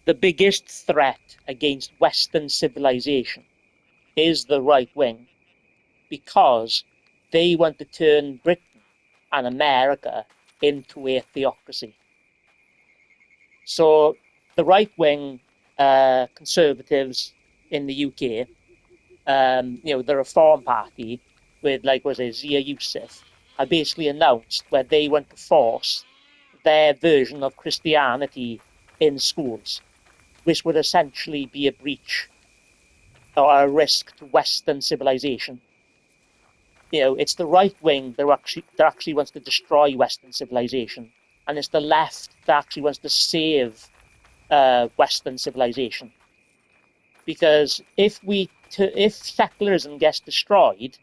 the biggest threat against Western civilization is the right wing, because they want to turn Britain and America into a theocracy. So the right wing conservatives in the UK, the Reform Party with, like, was it Zia Youssef, have basically announced where they want to force their version of Christianity in schools, which would essentially be a breach or a risk to Western civilization. It's the right wing that actually wants to destroy Western civilization, and it's the left that actually wants to save Western civilization. Because if secularism gets destroyed,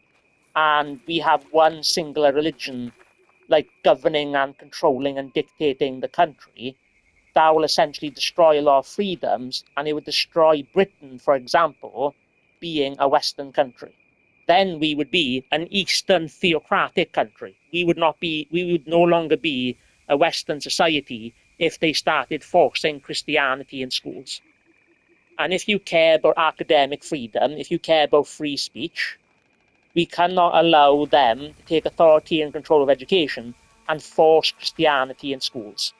and we have one singular religion, like, governing and controlling and dictating the country, that will essentially destroy a lot of freedoms, and it would destroy Britain, for example, being a Western country. Then we would be an Eastern theocratic country. We would no longer be a Western society if they started forcing Christianity in schools. And if you care about academic freedom, if you care about free speech, we cannot allow them to take authority and control of education and force Christianity in schools.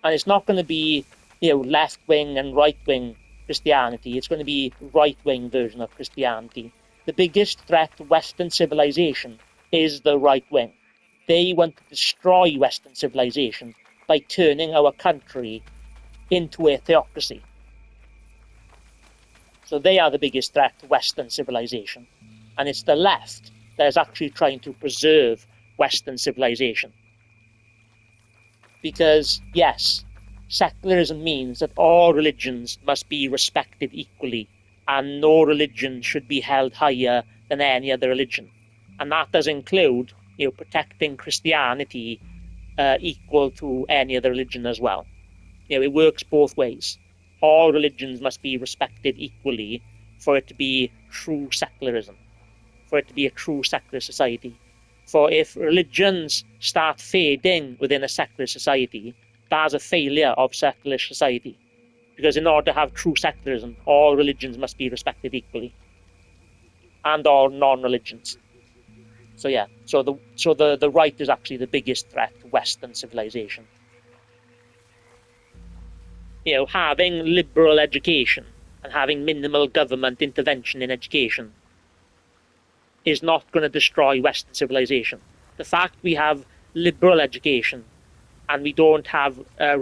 And it's not going to be, left-wing and right-wing Christianity. It's going to be right-wing version of Christianity. The biggest threat to Western civilization is the right wing. They want to destroy Western civilization by turning our country into a theocracy. So they are the biggest threat to Western civilization. And it's the left that is actually trying to preserve Western civilization. Because, yes, secularism means that all religions must be respected equally, and no religion should be held higher than any other religion. And that does include, protecting Christianity equal to any other religion as well. It works both ways. All religions must be respected equally for it to be true secularism, for it to be a true secular society. For if religions start fading within a secular society, that's a failure of secular society. Because in order to have true secularism, all religions must be respected equally, and all non-religions. So yeah, so the right is actually the biggest threat to Western civilization. Having liberal education and having minimal government intervention in education is not going to destroy Western civilization. The fact we have liberal education and we don't have a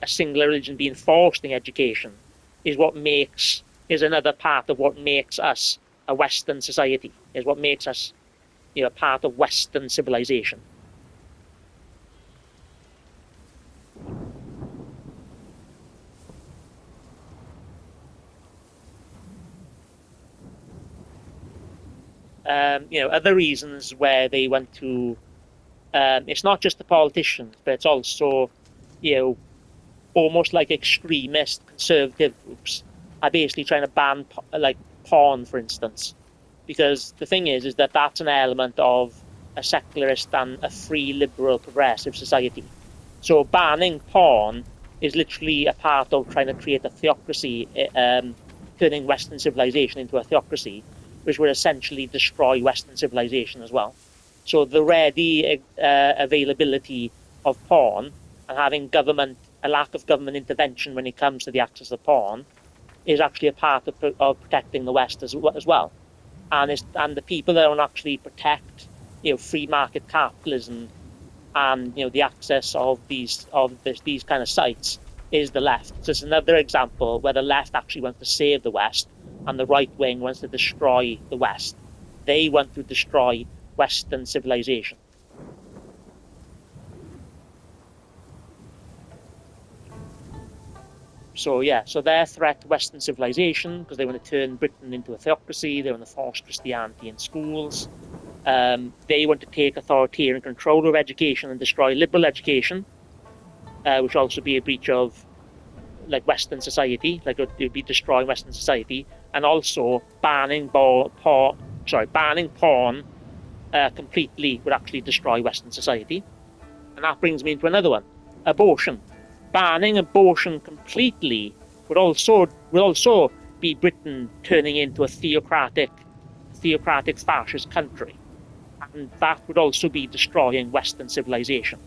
single religion being forced in education is another part of what makes us a Western society, is what makes us, part of Western civilization. Other reasons where they want to, it's not just the politicians, but it's also, almost like extremist conservative groups are basically trying to ban, like, porn, for instance. Because the thing is that that's an element of a secularist and a free, liberal, progressive society. So banning porn is literally a part of trying to create a theocracy, turning Western civilization into a theocracy, which would essentially destroy Western civilization as well. So the ready availability of porn and having a lack of government intervention when it comes to the access of porn is actually a part of protecting the West as well. And the people that don't actually protect, free market capitalism and, the access of these kind of sites is the left. So it's another example where the left actually wants to save the West and the right wing wants to destroy the West. They want to destroy Western civilization. So yeah, so their threat to Western civilization, because they want to turn Britain into a theocracy, they want to force Christianity in schools. They want to take authoritarian control of education and destroy liberal education, which will also be a breach of, like, Western society, like it would be destroying Western society, and also banning porn completely would actually destroy Western society. And that brings me into another one, abortion. banning abortion completely would also be Britain turning into a theocratic fascist country, and that would also be destroying Western civilization,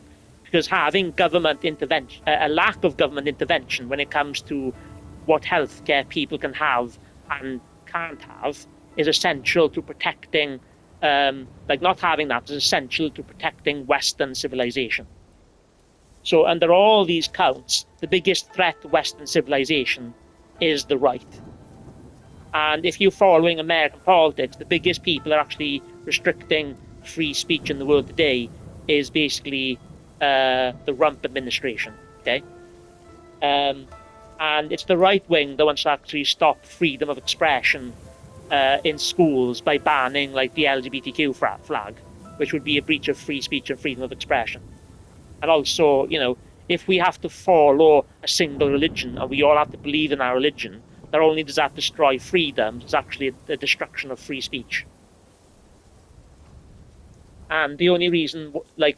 because having government intervention, a lack of government intervention when it comes to what healthcare people can have and can't have, is essential to protecting. Like not having that is essential to protecting Western civilization. So under all these counts, the biggest threat to Western civilization is the right. And if you're following American politics, the biggest people are actually restricting free speech in the world today is basically the Rump administration. Okay, and it's the right wing that wants to actually stop freedom of expression in schools by banning like the LGBTQ flag, which would be a breach of free speech and freedom of expression. And also, if we have to follow a single religion and we all have to believe in our religion, not only does that destroy freedom, it's actually the destruction of free speech. And the only reason, the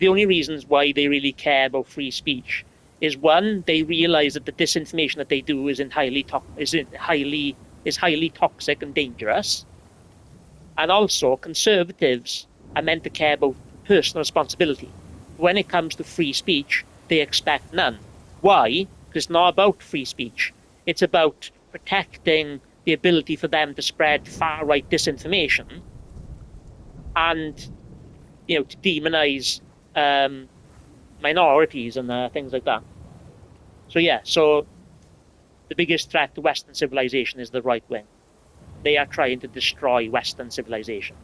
only reasons why they really care about free speech is, one, they realize that the disinformation that they do is highly toxic and dangerous. And also, conservatives are meant to care about personal responsibility. When it comes to free speech, they expect none. Why? Because it's not about free speech. It's about protecting the ability for them to spread far-right disinformation and, to demonize minorities and things like that. So the biggest threat to Western civilization is the right wing. They are trying to destroy Western civilization.